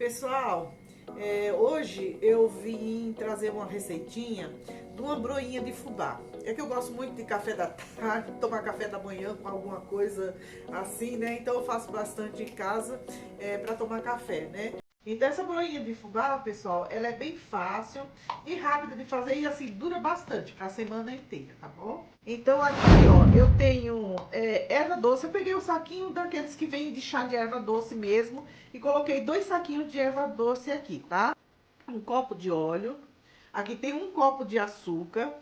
Pessoal, hoje eu vim trazer uma receitinha de uma broinha de fubá. É que eu gosto muito de café da tarde, tomar café da manhã com alguma coisa assim, né? Então eu faço bastante em casa para tomar café, né? Então essa broinha de fubá, pessoal, ela é bem fácil e rápida de fazer e assim dura bastante para a semana inteira, tá bom? Então aqui, ó, eu tenho erva doce. Eu peguei um saquinho daqueles que vem de chá de erva doce mesmo e coloquei 2 saquinhos de erva doce aqui, tá? Um copo de óleo. Aqui tem um copo de açúcar.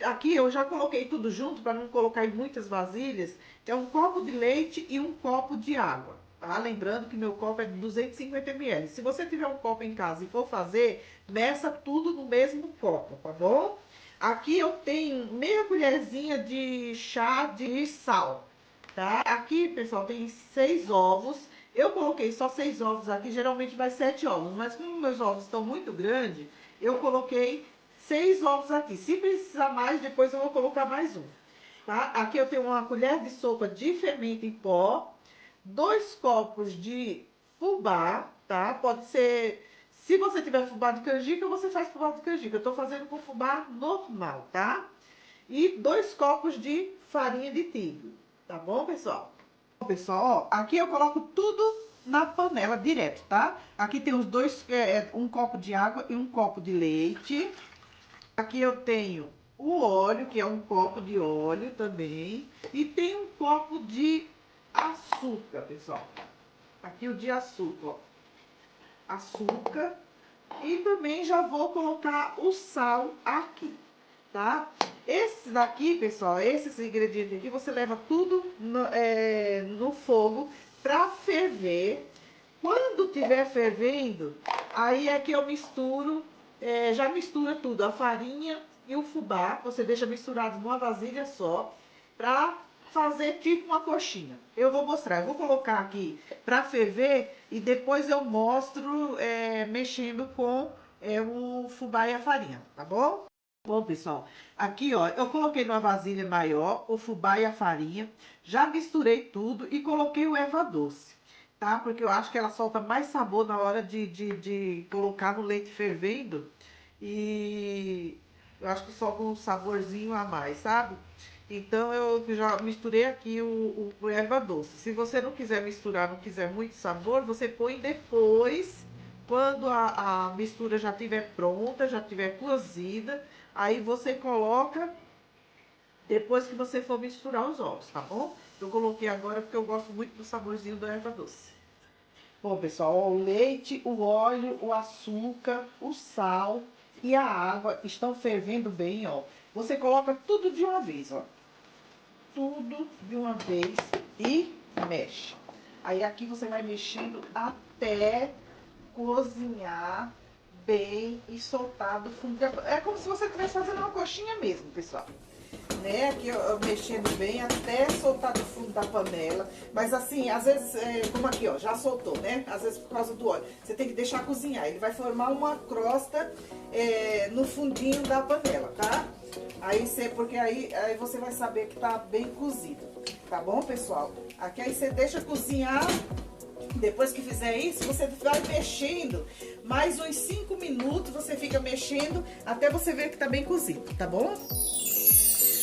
Aqui eu já coloquei tudo junto para não colocar em muitas vasilhas. É um copo de leite e um copo de água, tá? Lembrando que meu copo é de 250 ml. Se você tiver um copo em casa e for fazer, meça tudo no mesmo copo, tá bom? Aqui eu tenho meia colherzinha de chá de sal, tá? Aqui, pessoal, tem 6 ovos. Eu coloquei só 6 ovos aqui, geralmente vai 7 ovos, mas como meus ovos estão muito grandes, eu coloquei 6 ovos aqui. Se precisar mais, depois eu vou colocar mais um, tá? Aqui eu tenho uma colher de sopa de fermento em pó, 2 copos de fubá, tá? Pode ser, se você tiver fubá de canjica, você faz fubá de canjica. Eu tô fazendo com fubá normal, tá? E 2 copos de farinha de trigo, tá bom, pessoal? Bom, pessoal, ó, aqui eu coloco tudo na panela direto, tá? Aqui tem os dois, um copo de água e um copo de leite. Aqui eu tenho o óleo, que é um copo de óleo também. E tem um copo de açúcar, pessoal. Aqui o de açúcar, ó. Açúcar. E também já vou colocar o sal aqui, tá? Esse daqui, pessoal, esses ingredientes aqui, você leva tudo no fogo pra ferver. Quando tiver fervendo, aí é que eu misturo, já mistura tudo, a farinha e o fubá. Você deixa misturado numa vasilha só, pra fazer tipo uma coxinha. Eu vou mostrar, eu vou colocar aqui pra ferver e depois eu mostro mexendo com o fubá e a farinha, tá bom? Bom, pessoal, aqui ó, eu coloquei numa vasilha maior o fubá e a farinha, já misturei tudo e coloquei o erva doce, tá? Porque eu acho que ela solta mais sabor na hora de colocar no leite fervendo e eu acho que solta um saborzinho a mais, sabe? Então eu já misturei aqui o erva doce. Se você não quiser misturar, não quiser muito sabor, você põe depois, quando a mistura já estiver pronta, já estiver cozida. Aí você coloca depois que você for misturar os ovos, tá bom? Eu coloquei agora porque eu gosto muito do saborzinho da erva doce. Bom, pessoal, ó, o leite, o óleo, o açúcar, o sal e a água estão fervendo bem, ó. Você coloca tudo de uma vez, ó. Tudo de uma vez e mexe. Aí aqui você vai mexendo até cozinhar bem e soltar do fundo. É como se você estivesse fazendo uma coxinha mesmo, pessoal. Né? Aqui eu mexendo bem até soltar do fundo da panela. Mas assim, às vezes, como aqui, ó, já soltou, né? Às vezes por causa do óleo. Você tem que deixar cozinhar. Ele vai formar uma crosta no fundinho da panela, tá? Porque aí você vai saber que tá bem cozido. Tá bom, pessoal? Aqui aí você deixa cozinhar. Depois que fizer isso, você vai mexendo mais uns 5 minutos, você fica mexendo até você ver que tá bem cozido, tá bom?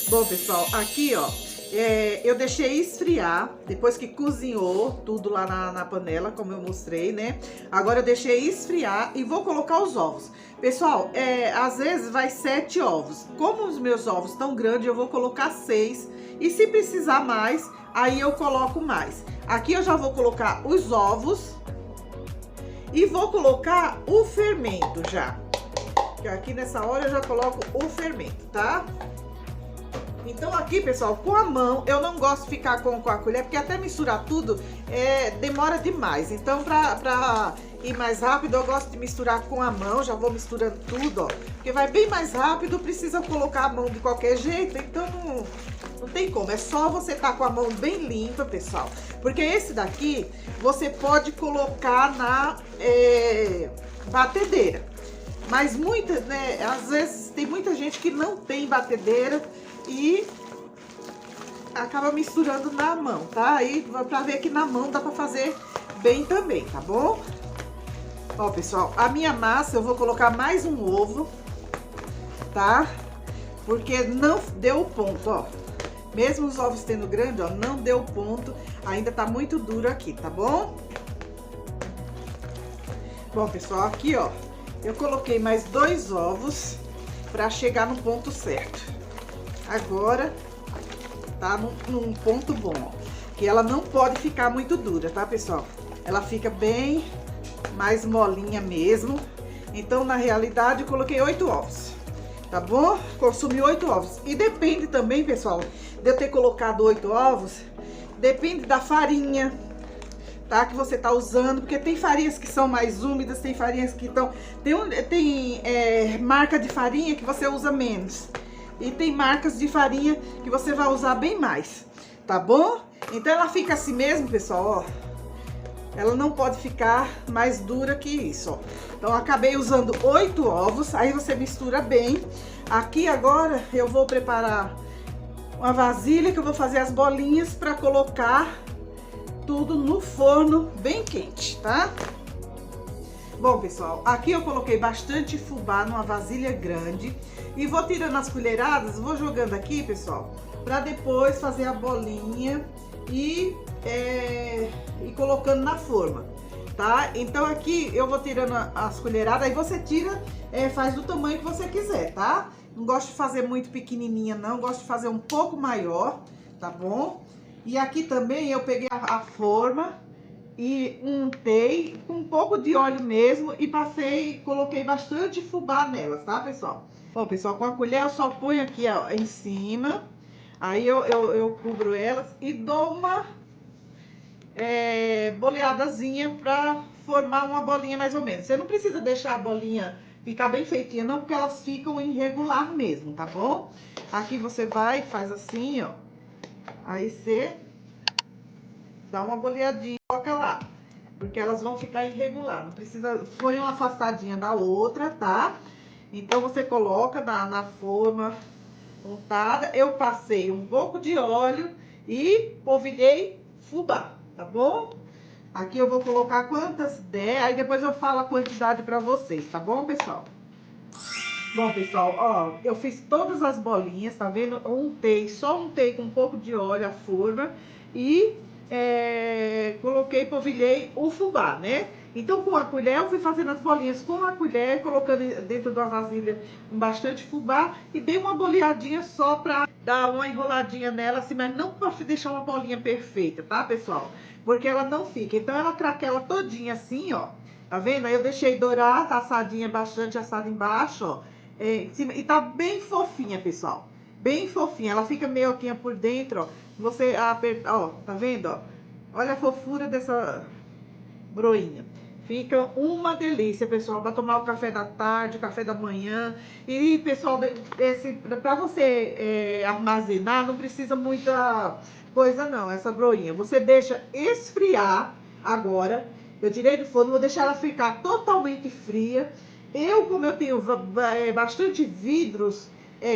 Bom, pessoal, aqui, ó, eu deixei esfriar, depois que cozinhou tudo lá na panela, como eu mostrei, né? Agora eu deixei esfriar e vou colocar os ovos. Pessoal, às vezes vai 7 ovos. Como os meus ovos estão grandes, eu vou colocar 6. E se precisar mais, aí eu coloco mais. Aqui eu já vou colocar os ovos e vou colocar o fermento já. Aqui nessa hora eu já coloco o fermento, tá? Então aqui, pessoal, com a mão, eu não gosto de ficar com a colher, porque até misturar tudo demora demais. Então, pra ir mais rápido, eu gosto de misturar com a mão, já vou misturando tudo, ó. Porque vai bem mais rápido, precisa colocar a mão de qualquer jeito, então não tem como. É só você tá com a mão bem limpa, pessoal. Porque esse daqui, você pode colocar na batedeira. Mas muitas, né, às vezes tem muita gente que não tem batedeira e acaba misturando na mão, tá? Aí pra ver que na mão dá pra fazer bem também, tá bom? Ó, pessoal, a minha massa eu vou colocar mais um ovo, tá? Porque não deu o ponto, ó. Mesmo os ovos tendo grande, ó, não deu ponto. Ainda tá muito duro aqui, tá bom? Bom, pessoal, aqui, ó, eu coloquei mais 2 ovos pra chegar no ponto certo. Agora, tá num ponto bom, ó. Que ela não pode ficar muito dura, tá, pessoal? Ela fica bem mais molinha mesmo. Então, na realidade, eu coloquei 8 ovos. Tá bom? Consumi 8 ovos. E depende também, pessoal, de eu ter colocado 8 ovos, depende da farinha, tá? Que você tá usando, porque tem farinhas que são mais úmidas, tem farinhas que estão... Tem marca de farinha que você usa menos. E tem marcas de farinha que você vai usar bem mais, tá bom? Então ela fica assim mesmo, pessoal, ó. Ela não pode ficar mais dura que isso, ó. Então, eu acabei usando 8 ovos, aí você mistura bem. Aqui agora eu vou preparar uma vasilha que eu vou fazer as bolinhas para colocar tudo no forno bem quente, tá? Bom, pessoal, aqui eu coloquei bastante fubá numa vasilha grande e vou tirando as colheradas, vou jogando aqui, pessoal, para depois fazer a bolinha e colocando na forma, tá? Então aqui eu vou tirando as colheradas, aí você tira, faz do tamanho que você quiser, tá? Não gosto de fazer muito pequenininha não, gosto de fazer um pouco maior, tá bom? E aqui também eu peguei a forma e untei com um pouco de óleo mesmo e passei, coloquei bastante fubá nelas, tá, pessoal? Bom, pessoal, com a colher eu só ponho aqui, ó, em cima, aí eu cubro elas e dou uma boleadazinha pra formar uma bolinha mais ou menos. Você não precisa deixar a bolinha ficar bem feitinha não, porque elas ficam irregular mesmo, tá bom? Aqui você vai, faz assim, ó. Aí você dá uma boleadinha e coloca lá, porque elas vão ficar irregular. Não precisa, põe uma afastadinha da outra, tá? Então você coloca na forma untada. Eu passei um pouco de óleo e polvilhei fubá, tá bom? Aqui eu vou colocar quantas der, aí depois eu falo a quantidade pra vocês, tá bom, pessoal? Bom, pessoal, ó, eu fiz todas as bolinhas, tá vendo? Só untei com um pouco de óleo a forma e coloquei, polvilhei o fubá, né? Então, com a colher, eu fui fazendo as bolinhas com a colher, colocando dentro da vasilha com bastante fubá e dei uma boleadinha só pra dar uma enroladinha nela, assim, mas não pra deixar uma bolinha perfeita, tá, pessoal? Porque ela não fica. Então, ela craquela todinha assim, ó. Tá vendo? Aí eu deixei dourar, tá assadinha, bastante assada embaixo, ó. Em cima, e tá bem fofinha, pessoal. Bem fofinha. Ela fica meioquinha por dentro, ó. Você aperta, ó, tá vendo, ó? Olha a fofura dessa broinha. Fica uma delícia, pessoal, para tomar o café da tarde, o café da manhã. E, pessoal, para você armazenar, não precisa muita coisa, não, essa broinha. Você deixa esfriar agora. Eu tirei do forno, vou deixar ela ficar totalmente fria. Como eu tenho bastante vidros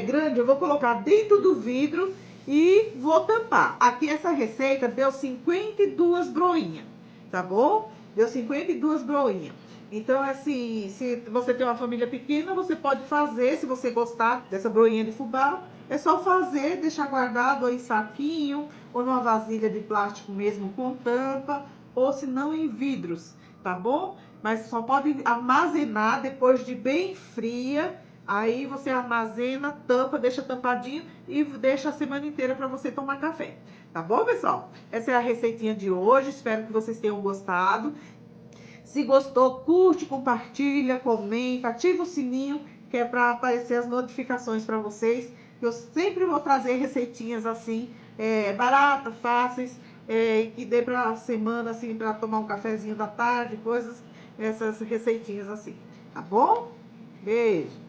grande, eu vou colocar dentro do vidro e vou tampar. Aqui essa receita deu 52 broinhas, tá bom? Deu 52 broinhas. Então, assim, se você tem uma família pequena, você pode fazer, se você gostar dessa broinha de fubá, é só fazer, deixar guardado em saquinho, ou numa vasilha de plástico mesmo com tampa, ou se não em vidros, tá bom? Mas só pode armazenar depois de bem fria. Aí você armazena, tampa, deixa tampadinho e deixa a semana inteira para você tomar café. Tá bom, pessoal? Essa é a receitinha de hoje. Espero que vocês tenham gostado. Se gostou, curte, compartilha, comenta, ativa o sininho, que é para aparecer as notificações para vocês. Eu sempre vou trazer receitinhas assim, baratas, fáceis, que dê para a semana, assim, para tomar um cafezinho da tarde, coisas, essas receitinhas assim. Tá bom? Beijo!